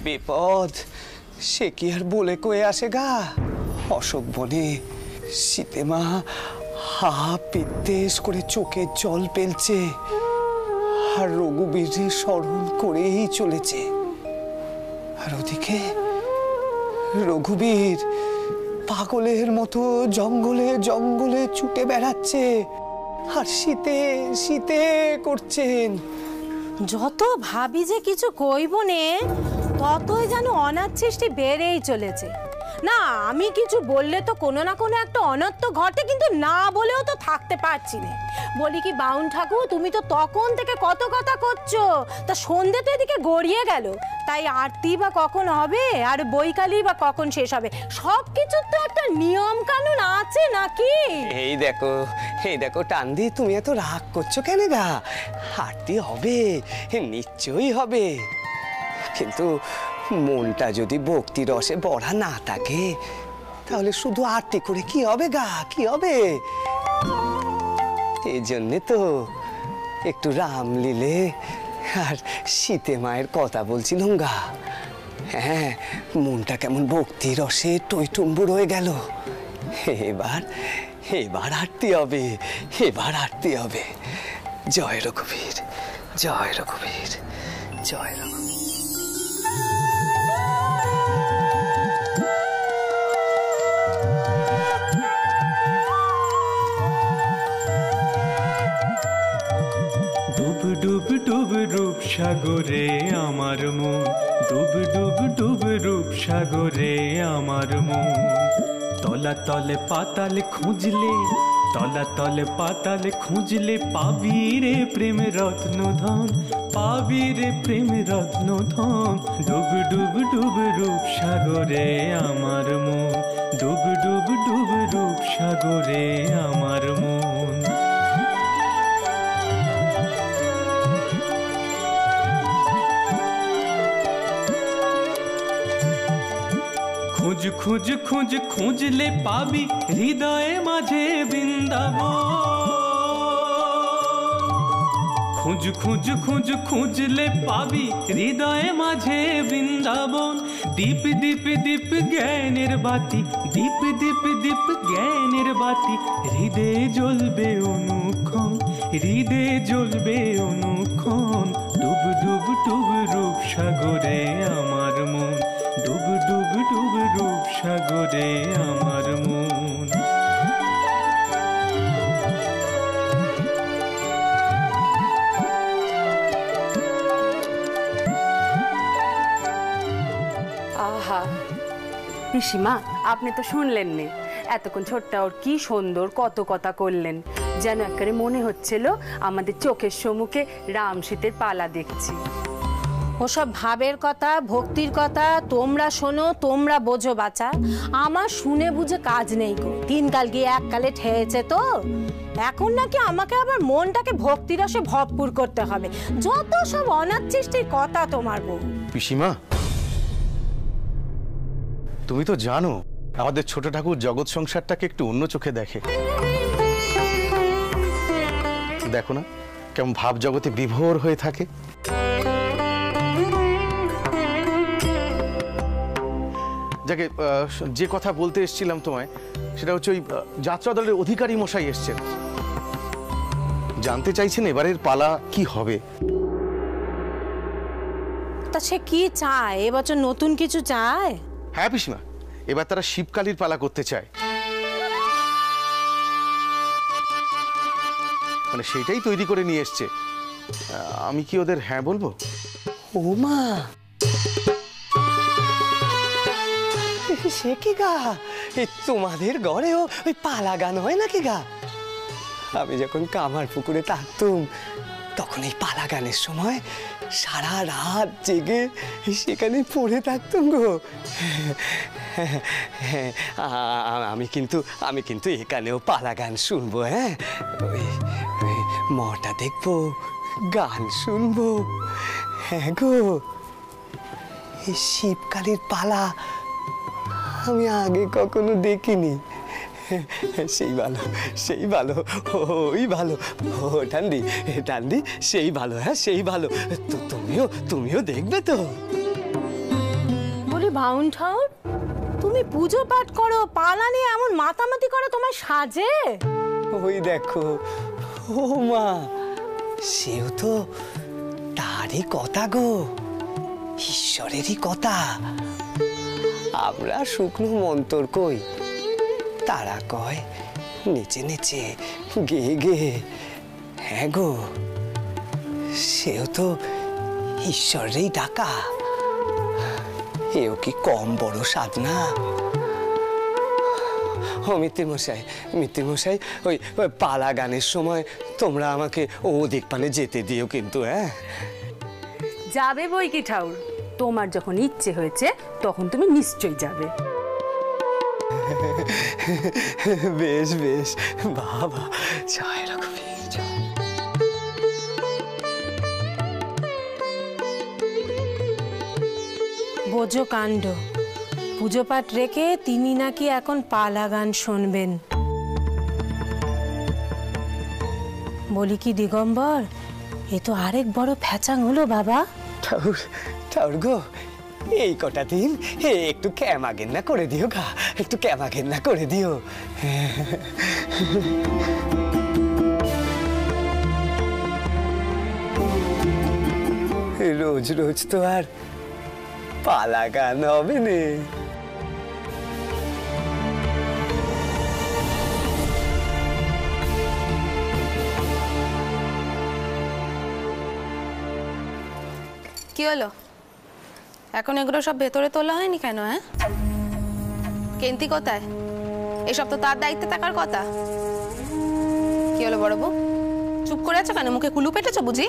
বিপদ সে কি আর বলে কয়ে আসে গা। অশোক বনে সীতেমা হা পিত্তেস করে চোখের জল ফেলছে, আর রঘুবীরের স্মরণ করেই চলেছে। আর ওদিকে রঘুবীর পাগলের মতো জঙ্গলে জঙ্গলে ছুটে বেড়াচ্ছে, আর শীতে শীতে করছেন। যত ভাবি যে কিছু কইব নে, ততই যেন অনাচ্ছিষ্টি বেড়েই চলেছে। না আমি কিছু বললে তো কোনো না কোনো একটা অনর্থ ঘটে, কিন্তু না বলেও তো থাকতে পারছি না। বলি কি বাউন ঠাকুর, তুমি তো তখন থেকে কত কথা করছো, তা সন্ধে তো এদিকে গড়িয়ে গেল, তাই আরতি বা কখন হবে আর বৈকালি বা কখন শেষ হবে, সব কিছুর তো একটা নিয়ম কানুন আছে নাকি? এই দেখো টান্দি, তুমি এত রাগ করছো কেন গা? আরতি হবে, নিশ্চয়ই হবে, কিন্তু মনটা যদি ভক্তি রসে ভরা না থাকে তাহলে শুধু আরতি করে কি হবে গা, কি হবে? এই জন্যে তো একটু রামলীলে আর সীতে মায়ের কথা বলছিলাম গা। হ্যাঁ, মনটা কেমন ভক্তি রসে টইটুম্বুর হয়ে গেল। এবার আরতি হবে, এবার আরতি হবে। জয় রঘুবীর, জয় রঘুবীর, জয় রঘুবীর। ডুব ডুব ডুব রূপ সাগরে আমার মন, ডুব ডুব ডুব রূপ সাগরে আমার মন। তলা তলে পাতাল খুঁজলে, তলা তলে পাতাল খুঁজলে পাবি রে প্রেম রত্ন ধন, পাবি রে প্রেম রত্ন ধন। ডুব ডুব ডুব রূপ সাগরে আমার মন, ডুব ডুব ডুব রূপ সাগরে আমার মন। খুঁজ খুঁজ খুঁজ খুঁজলে পাবি হৃদয়ে মাঝে বৃন্দাবন। খুঁজ খুঁজ খুঁজ খুঁজলে পাবি হৃদয়ে মাঝে বৃন্দাবন। দীপ দীপ দীপ জ্ঞানের বাতি, দীপ দীপ দীপ জ্ঞানের বাতি, হৃদয়ে জ্বলবে অনুক্ষণ, হৃদয়ে জ্বলবে অনুক্ষণ। ডুব ডুব ডুব রূপ সাগরে আমার মন, ডুব ডুব ডুব রূপ সাগরে আমার মন। আহা পিসিমা, আপনি তো শুনলেন নে, এতক্ষণ ছোট্ট ওর কি সুন্দর কত কথা করলেন, যেন একেবারে মনে হচ্ছিল আমাদের চোখের সম্মুখে রাম সীতের পালা দেখছি। ওসব ভাবের কথা ভক্তির কথা তোমরা শোনো, তোমরা বোঝো বাছা, আমার শুনে বুঝে কাজ নেই গো। তিন কাল গিয়ে এক কালে ঠেয়েছে তো, এখন নাকি আমাকে আবার মনটাকে ভক্তিরসে ভরপুর করতে হবে। যত সব অনাচ্ছিষ্টির কথা তোমার বউ। পিসিমা, তুমি তো জানো আমাদের ছোট ঠাকুর জগৎ সংসারটাকে একটু অন্য চোখে দেখে। দেখো না কেমন ভাব জগতে বিভোর হয়ে থাকে। যাকে যে কথা বলতে এসেছিলাম তোমায়, সেটা হচ্ছে ওই যাত্রা দলের অধিকারী মশাই এসছেন, জানতে চাইছেন এবারের পালা কি হবে। তা সে কি চায়, এবছর নতুন কিছু চায়? হ্যাঁ পিসিমা, এবার তারা শিবকালীর পালা করতে চায়, মানে সেটাই তৈরি করে নিয়ে এসছে। আমি কি ওদের হ্যাঁ বলবো? ও মা, সে কি গা, তোমাদের ঘরেও ওই পালা গান হয় নাকি গা? আমি যখন কামার পুকুরে থাকতুম তখন এই পালা গানের সময় সারা রাত জেগে সেখানে পড়ে থাকতুম গো। আমি কিন্তু এখানেও পালা গান শুনবো। হ্যাঁ, ওই মটা দেখবো, গান শুনবো। হ্যাঁ গো, এই শিবকালীর পালা আমি আগে কখনো দেখিনি। সেই ভালো, সেই ভালো, ওই ভালো, ও টান্দি টান্দি, সেই ভালো। হ্যাঁ সেই ভালো, তো তুমিও দেখবে তো? বলি বাউন ঠাউর, তুমি পুজো পাঠ করো, পালা নিয়ে এমন মাতামাতি করো, তোমার সাজে? ওই দেখো, ও মা, সেও তো তারই কথা গো, ঈশ্বরেরই কথা। আমরা শুকনো মন্তর কই, তারা কয় নেচে নেচে গেয়ে গেয়ে। হ্যাঁ গো, সেও তো ঈশ্বরেরই ডাকা। এও কি কম বড় সাধনা? ও মিত্তির মশাই, ওই পালা গানের সময় তোমরা আমাকে ওদিক পানে যেতে দিও কিন্তু। হ্যাঁ, যাবে বই কি ঠাউর, তোমার যখন ইচ্ছে হয়েছে তখন তুমি নিশ্চয়ই যাবে। বেশ বেশ, বাবা জয় রঘুবীর জয়। বোঝো কাণ্ড, পুজো পাঠ রেখে তিনি নাকি এখন পালা গান শুনবেন। বলি কি দিগম্বর, এ তো আরেক বড় ফ্যাচাং হলো বাবা। ঠাউর গো, এই কটা দিন একটু ক্যামাগেন্না করে দিও গা, একটু ক্যামাগেন্না করে দিও। রোজ রোজ তো আর পালা গান হবে না। কি হলো, এখন এগুলো সব ভেতরে তোলা হয়নি কেন? হ্যাঁ, কেন্তি কোথায়? এসব তো তার দায়িত্বে থাকার কথা। কি হলো বড় বউ, চুপ করে আছো কেন? মুখে কুলু পেটেছো বুঝি?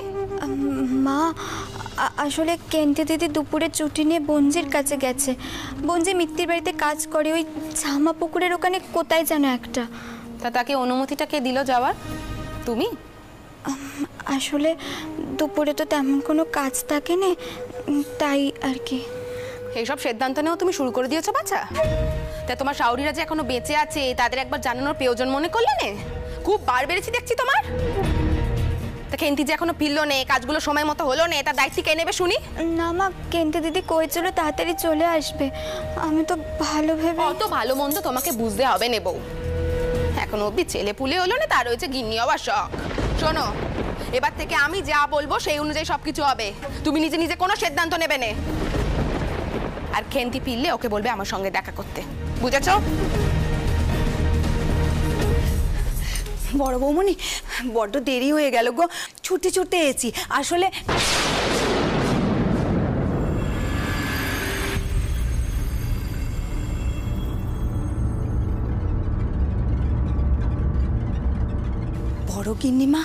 মা, আসলে কেন্তি দিদি দুপুরে ছুটি নিয়ে বঞ্জির কাছে গেছে। বঞ্জি মিত্তির বাড়িতে কাজ করে, ওই ঝামা পুকুরের ওখানে কোথায় যেন একটা। তা তাকে অনুমতিটা কে দিল যাওয়ার? তুমি? আসলে দুপুরে তো তেমন কোনো কাজ থাকে না, তাই আর কি। এইসব সিদ্ধান্ত নেওয়া তুমি শুরু করে দিয়েছো বাচ্চা? তা তোমার শাওরিরা যে এখনো বেঁচে আছে তাদের একবার জানানোর প্রয়োজন মনে করলে না? খুব বার বেড়েছি দেখছি তোমার। তা কেন্তি যে এখনো ফিরলো নে, কাজগুলো সময় মতো হলো না, তার দায়িত্ব কে নেবে শুনি? না মা, কেন্তি দিদি কইছিল তাড়াতাড়ি চলে আসবে। আমি তো ভালো ভেবে। অত ভালো মন্দ তোমাকে বুঝতে হবে না বউ। এখন অব্দি ছেলে পুলে হলো না, তার হয়েছে গিন্নি হওয়ার শখ। শোনো, এবার থেকে আমি যা বলবো সেই অনুযায়ী সবকিছু হবে। তুমি নিজে নিজে কোনো সিদ্ধান্ত নেবে না। আর খেন্তি ফিরলে ওকে বলবে আমার সঙ্গে দেখা করতে, বুঝেছো? বড় বৌমনি, বড্ড দেরি হয়ে গেল গো, ছুটতে ছুটতে এসেছি। আসলে বড় গিন্নিমা।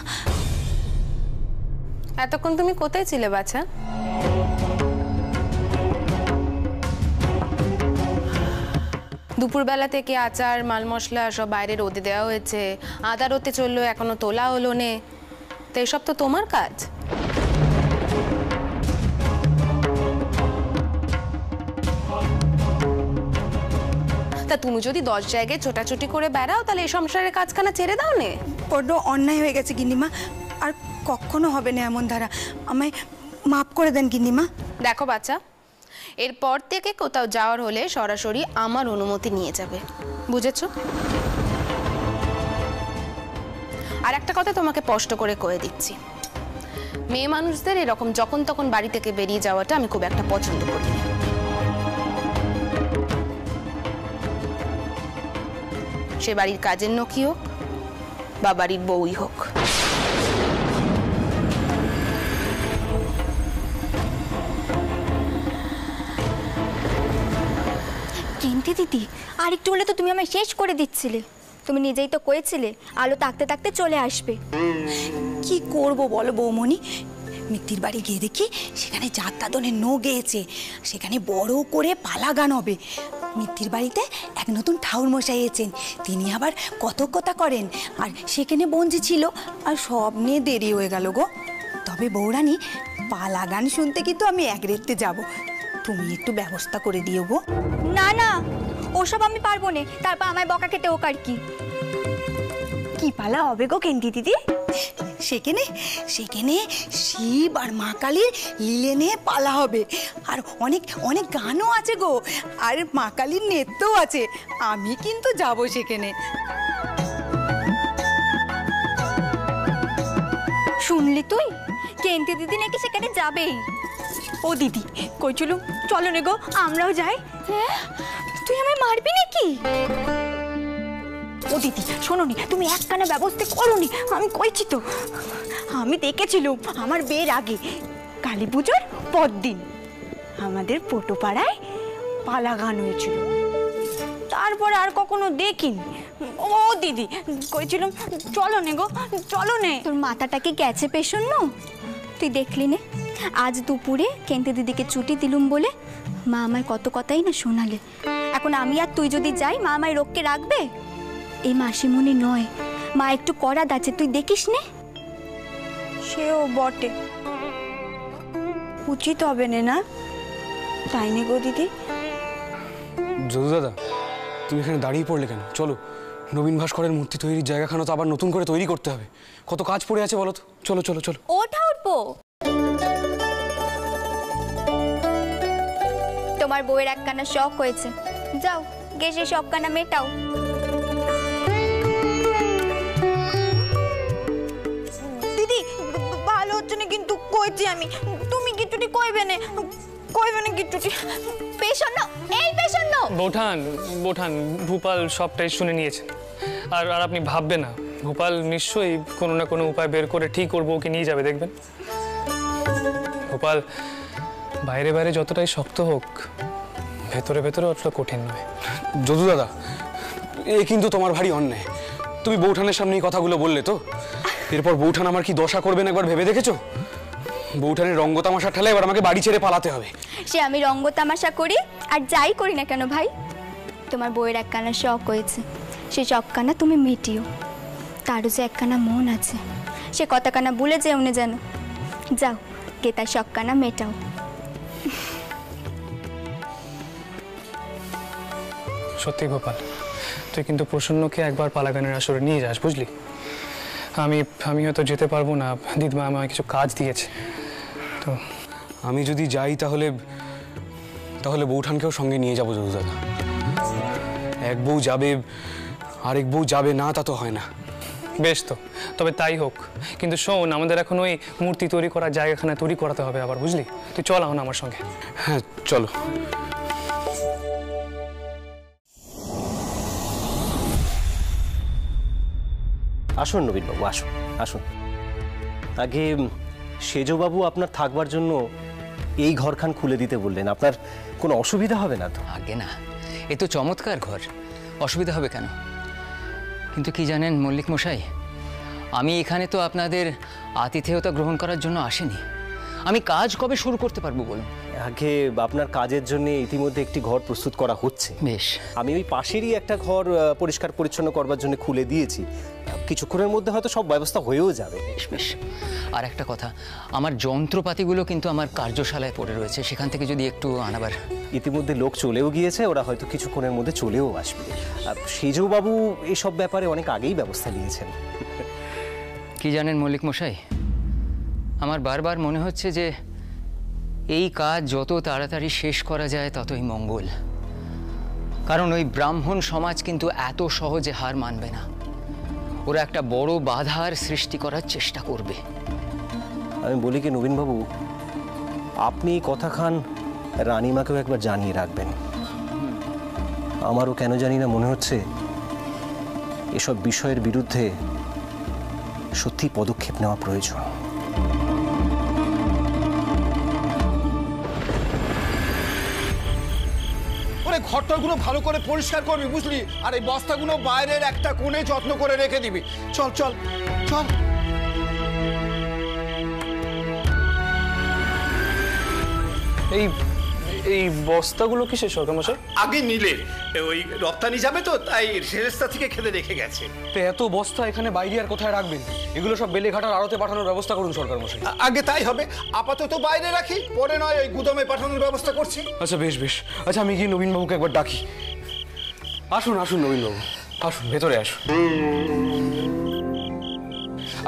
এতক্ষণ তুমি কোথায় ছিলে বাছা? দুপুরবেলা থেকে আচার মাল মশলা সব বাইরে রোদে দেওয়া হয়েছে, আদা রোদে চললো, এখনো তোলা হলো নে। তো এসব তো তোমার কাজ। তা তুমি যদি 10 জায়গায় ছোটাছুটি করে বেড়াও, তাহলে এই সংসারের কাজখানা ছেড়ে দাও নে। বড্ড অন্যায় হয়ে গেছে গিন্নিমা, আর কখনো হবে না এমন ধারা। আমায় মাফ করে দেন গিন্নিমা। দেখো বাচ্চা, এরপর থেকে কোথাও যাওয়ার হলে সরাসরি আমার অনুমতি নিয়ে যাবে, বুঝেছো? আর একটা কথা তোমাকে স্পষ্ট করে কয়ে দিচ্ছি, মেয়ে মানুষদের এরকম যখন তখন বাড়ি থেকে বেরিয়ে যাওয়াটা আমি খুব একটা পছন্দ করি না। সে বাড়ির কাজের নখি হোক বা বাড়ির বউই হোক। কেন্তি দিদি, আর একটু হলে তো তুমি আমায় শেষ করে দিচ্ছিলে। তুমি নিজেই তো কয়েছিলে আলো তাকতে তাকতে চলে আসবে। কি করব বলো বৌমনি, মিত্তির বাড়ি গিয়ে দেখি সেখানে যাত্রাদনের নো গেয়েছে, সেখানে বড় করে পালা গান হবে। মিত্তির বাড়িতে এক নতুন ঠাউর মশাই এসেছেন, তিনি আবার কথকতা করেন, আর সেখানে বঞ্জি ছিল, আর সব নিয়ে দেরি হয়ে গেল গো। তবে বৌরানী, পালা গান শুনতে কিন্তু আমি এক রেতে যাব, তুমি একটু ব্যবস্থা করে দিও গো। না না, ওসব আমি পারবো না, তারপর আমায় বকা খেতে হোক আর কি। কি পালা হবে গো কেন্তি দিদি? সেখানে সেখানে শিব আর মা কালীর লীলে নিয়ে পালা হবে। আর অনেক অনেক গানও আছে গো, আর মা কালীর নৃত্যও আছে। আমি কিন্তু যাব সেখানে। শুনলি তুই, কেন্তি দিদি নাকি সেখানে যাবেই। ও দিদি কই চলো নে গো, আমরাও যাই। হ্যাঁ, তুই আমায় মারবি নাকি? ও দিদি শোনো নি, তুমি একখানা ব্যবস্থা করো নি, আমি কইছি তো। আমি দেখেছিলাম আমার বিয়ের আগে কালী পুজোর পরদিন আমাদের পটোপাড়ায় পালা গান হয়েছিল, তারপরে আর কখনো দেখিনি। ও দিদি কইছিলাম চলো নে গো, চলো নে। তোর মাথাটা কি গেছে পেছন্ন? তুই দেখলি নে, আজ দুপুরে কেন্তি দিদিকে ছুটি দিলুম বলে মা আমায় কত কথাই না শোনালে। এখন আমি আর তুই যদি যাই, মা আমায় রক্ষে রাখবে? এই মাসিমণি নয়, মা একটু করাদ আছে, তুই দেখিস নে। সেও বটে, উচিত হবে না, তাই নে গো দিদি? যদু দাদা, তুমি এখানে দাঁড়িয়ে পড়লে কেন? চলো, নবীন ভাস্করের মূর্তি তৈরির জায়গাখানা তো আবার নতুন করে তৈরি করতে হবে। কত কাজ পড়ে আছে বলো তো। চলো চলো চলো। ওঠা উঠবো। তোমার বউয়ের একখানা শখ হয়েছে, যাও গে সেই শখখানা মেটাও। দিদি ভালো হচ্ছে না কিন্তু, কইছি আমি। তুমি কিছুটি কইবে না, কইবে না কিছুটি। পেছন্ন, এই পেছন্ন। বৌঠান বৌঠান, ভূপাল সবটাই শুনে নিয়েছেন। আর আর আপনি ভাববেন না, ভূপাল নিশ্চয়ই কোনো না কোনো উপায় বের করে ঠিক করবো, ওকে নিয়ে যাবে, দেখবেন। ভূপাল বাইরে বাইরে যতটাই শক্ত হোক, ভেতরে ভেতরে অতটা কঠিন নয়। যদু দাদা, এ কিন্তু তোমার ভারী অন্যায়। তুমি বৌঠানের সামনে এই কথাগুলো বললে তো? এরপর বৌঠান আমার কি দশা করবেন একবার ভেবে দেখেছো? বৌঠানের রঙ্গতামাশা ঠেলে এবার আমাকে বাড়ি ছেড়ে পালাতে হবে। সে আমি রঙ্গ তামাশা করি আর যাই করি না কেন ভাই, তোমার বউয়ের একখানা শখ হয়েছে, সে শখখানা তুমি মিটিও। তারও যে একখানা মন আছে, সে কথাখানা ভুলে যেও না যেন। যাও গে তার শখখানা মেটাও। সত্যি গোপাল, তুই কিন্তু প্রসন্নকে একবার পালাগানের আসরে নিয়ে যাস, বুঝলি? আমি হয়তো যেতে পারবো না, দিদিমা আমায় কিছু কাজ দিয়েছে। তো আমি যদি যাই তাহলে তাহলে বৌঠানকেও সঙ্গে নিয়ে যাবো যদু দাদা। এক বউ যাবে, আরেক বউ যাবে না, তা তো হয় না। বেশ, তো তবে তাই হোক। কিন্তু শোন, আমাদের এখন ওই মূর্তি তৈরি করার জায়গাখানা তৈরি করাতে হবে আবার, বুঝলি? তুই চল এখন আমার সঙ্গে। হ্যাঁ চলো। আসুন নবীনবাবু, আসুন আসুন। আগে সেজবাবু আপনার থাকবার জন্য এই ঘরখান খুলে দিতে বললেন, আপনার কোনো অসুবিধা হবে না তো? আগে না, এ তো চমৎকার ঘর, অসুবিধা হবে কেন? কিন্তু কি জানেন মল্লিক মশাই, আমি এখানে তো আপনাদের আতিথেয়তা গ্রহণ করার জন্য আসিনি। আমি কাজ কবে শুরু করতে পারবো বলুন? আগে আপনার কাজের জন্য ইতিমধ্যে একটি ঘর প্রস্তুত করা হচ্ছে। বেশ, আমি ওই পাশেরই একটা ঘর পরিষ্কার পরিচ্ছন্ন করবার জন্য খুলে দিয়েছি। কিছুক্ষণের মধ্যে হয়তো সব ব্যবস্থা হয়েও যাবে। বেশ বেশ। আর একটা কথা, আমার যন্ত্রপাতিগুলো কিন্তু আমার কার্যশালায় পড়ে রয়েছে, সেখান থেকে যদি একটু আনাবার। ইতিমধ্যে লোক চলেও গিয়েছে, ওরা হয়তো কিছুক্ষণের মধ্যে চলেও আসবে। সেজবাবু এসব ব্যাপারে অনেক আগেই ব্যবস্থা নিয়েছেন। কি জানেন মল্লিক মশাই, আমার বারবার মনে হচ্ছে যে এই কাজ যত তাড়াতাড়ি শেষ করা যায় ততই মঙ্গল। কারণ ওই ব্রাহ্মণ সমাজ কিন্তু এত সহজে হার মানবে না, ওরা একটা বড় বাধার সৃষ্টি করার চেষ্টা করবে। আমি বলি কি নবীনবাবু, আপনি এই কথাখান রানীমাকেও একবার জানিয়ে রাখবেন। আমারও কেন জানি না মনে হচ্ছে এসব বিষয়ের বিরুদ্ধে সত্যি পদক্ষেপ নেওয়া প্রয়োজন। ঘরটাগুলো ভালো করে পরিষ্কার করবি, বুঝলি? আর এই বস্তাগুলো বাইরের একটা কোণে যত্ন করে রেখে দিবি। চল চল চল। এই বস্তাগুলো কিসের সরকারমশাই? আগে নিলে ওই রপ্তানি যাবে তো, তাই রেস্তা থেকে খেতে রেখে গেছে। তো এত বস্তা এখানে বাইরে আর কোথায় রাখবেন? এগুলো সব বেলেঘাটার আড়তে পাঠানোর ব্যবস্থা করুন সরকার মশাই। আগে তাই হবে, আপাতত বাইরে রাখি, পরে নয় ওই গুদামে পাঠানোর ব্যবস্থা করছি। আচ্ছা বেশ বেশ। আচ্ছা আমি গিয়ে নবীনবাবুকে একবার ডাকি। আসুন আসুন নবীনবাবু, আসুন ভেতরে আসুন।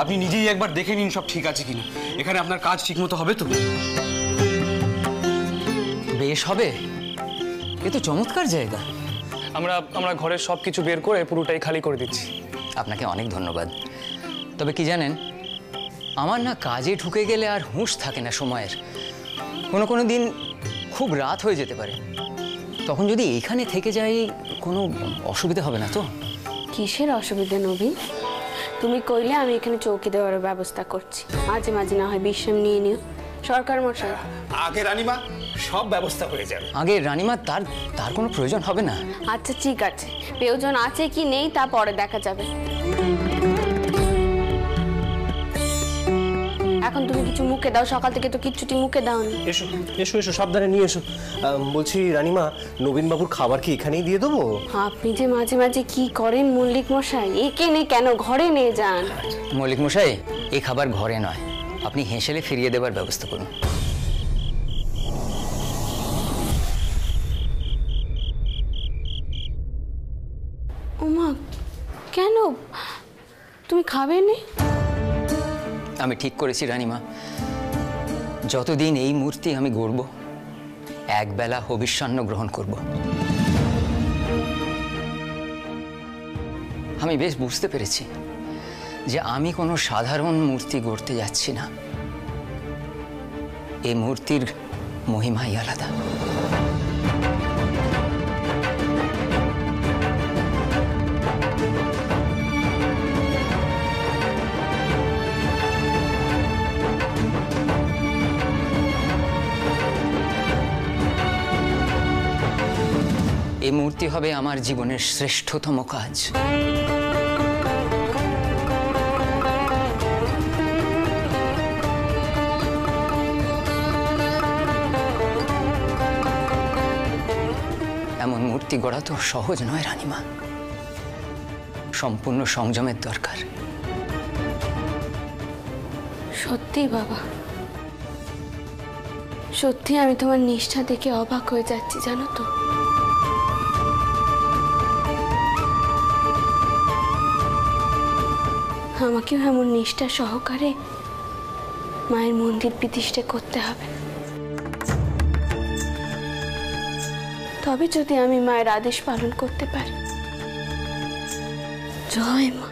আপনি নিজেই একবার দেখে নিন সব ঠিক আছে কিনা। এখানে আপনার কাজ ঠিকমতো হবে তো? বেশ হবে, এ তো চমৎকার জায়গা। আমরা ঘরের সব কিছু বের করে পুরোটাই খালি করে দিচ্ছি। আপনাকে অনেক ধন্যবাদ। তবে কি জানেন, আমার না কাজে ঢুকে গেলে আর হুঁশ থাকে না সময়ের। কোনো দিন খুব রাত হয়ে যেতে পারে, তখন যদি এইখানে থেকে যাই কোনো অসুবিধা হবে না তো? কিসের অসুবিধা নবীন? তুমি কইলে আমি এখানে চৌকি দেওয়ার ব্যবস্থা করছি। মাঝে মাঝে না হয় বিশ্রাম নিয়ে নিও। সরকার মশাই, আগে রানীমা সব ব্যবস্থা হয়ে যাবে। আগে রানীমা, তার কোনো প্রয়োজন হবে না। আচ্ছা ঠিক আছে, প্রয়োজন আছে কি নেই তা পরে দেখা যাবে। এখন তুমি কিছু মুখে দাও, সকাল থেকে তো কিচ্ছুটি মুখে দাওনি। এসো এসো এসো, সাবধানে নিয়ে এসো। বলছি রানীমা, নবীনবাবুর খাবার কি এখানেই দিয়ে দেবো? আপনি যে মাঝে মাঝে কি করেন মল্লিক মশাই, একে নে কেন, ঘরে নিয়ে যান। মল্লিক মশাই, এই খাবার ঘরে নয়, আপনি হেঁসেলে ফিরিয়ে দেবার ব্যবস্থা করুন। ওমা, কেন তুমি খাবে না? আমি ঠিক করেছি রানীমা, যতদিন এই মূর্তি আমি গড়ব, একবেলা হবিষ্যান্ন গ্রহণ করব। আমি বেশ বুঝতে পেরেছি যে আমি কোনো সাধারণ মূর্তি গড়তে যাচ্ছি না। এই মূর্তির মহিমাই আলাদা। এই মূর্তি হবে আমার জীবনের শ্রেষ্ঠতম কাজ। এমন মূর্তি গড়া তো সহজ নয় রানীমা, সম্পূর্ণ সংযমের দরকার। সত্যি বাবা, সত্যি আমি তোমার নিষ্ঠা দেখে অবাক হয়ে যাচ্ছি, জানো তো। আমাকেও এমন নিষ্ঠা সহকারে মায়ের মন্দির প্রতিষ্ঠা করতে হবে, তবে যদি আমি মায়ের আদেশ পালন করতে পারি। জয় মা।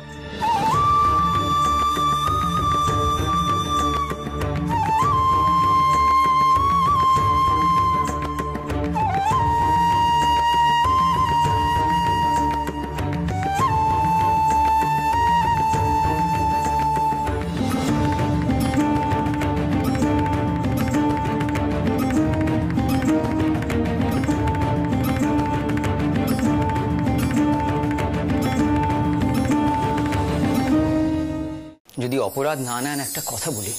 যদি অপরাধ না নেন একটা কথা বলি,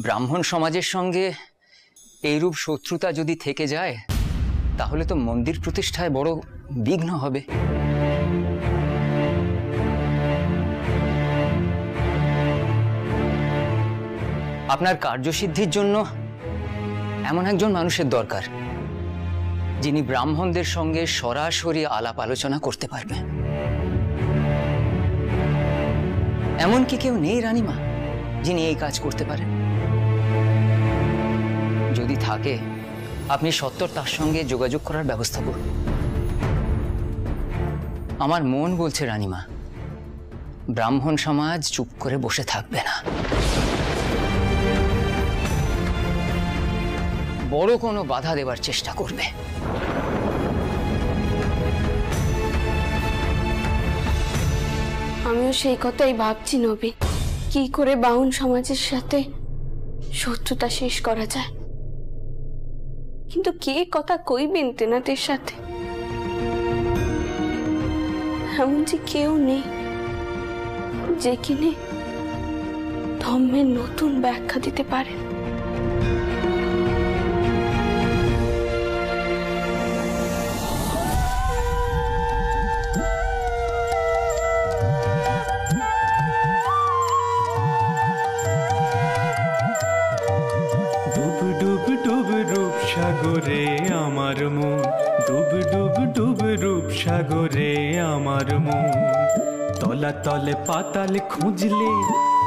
ব্রাহ্মণ সমাজের সঙ্গে এইরূপ শত্রুতা যদি থেকে যায় তাহলে তো মন্দির প্রতিষ্ঠায় বড় বিঘ্ন হবে। আপনার কার্যসিদ্ধির জন্য এমন একজন মানুষের দরকার যিনি ব্রাহ্মণদের সঙ্গে সরাসরি আলাপ আলোচনা করতে পারবে। এমন কি কেউ নেই রানীমা যিনি এই কাজ করতে পারেন? যদি থাকে আপনি সত্বর তার সঙ্গে যোগাযোগ করার ব্যবস্থা করুন। আমার মন বলছে রানীমা, ব্রাহ্মণ সমাজ চুপ করে বসে থাকবে না, বড় কোনো বাধা দেবার চেষ্টা করবে। আমিও সেই কথাই ভাবছি নবীন, কি করে বাউন সমাজের সাথে শত্রুতা শেষ করা যায়। কিন্তু কে কথা কইবেন তেনাদের সাথে? এমন যে কেউ নেই যে কিনে ধর্মের নতুন ব্যাখ্যা দিতে পারে। সাগরে আমার মন, ডুব ডুব ডুব রূপ সাগরে আমার মন, তলা তলে পাতাল খুঁজলে,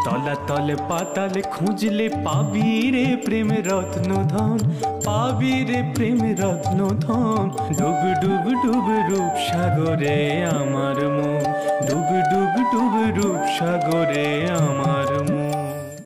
তলা তলে পাতাল খুঁজলে পাবি রে প্রেম রত্ন ধন, পাবি রে প্রেম রত্ন ধন। ডুব ডুব ডুব রূপ সাগরে আমার মন, ডুব ডুব ডুব রূপ সাগরে আমার মন।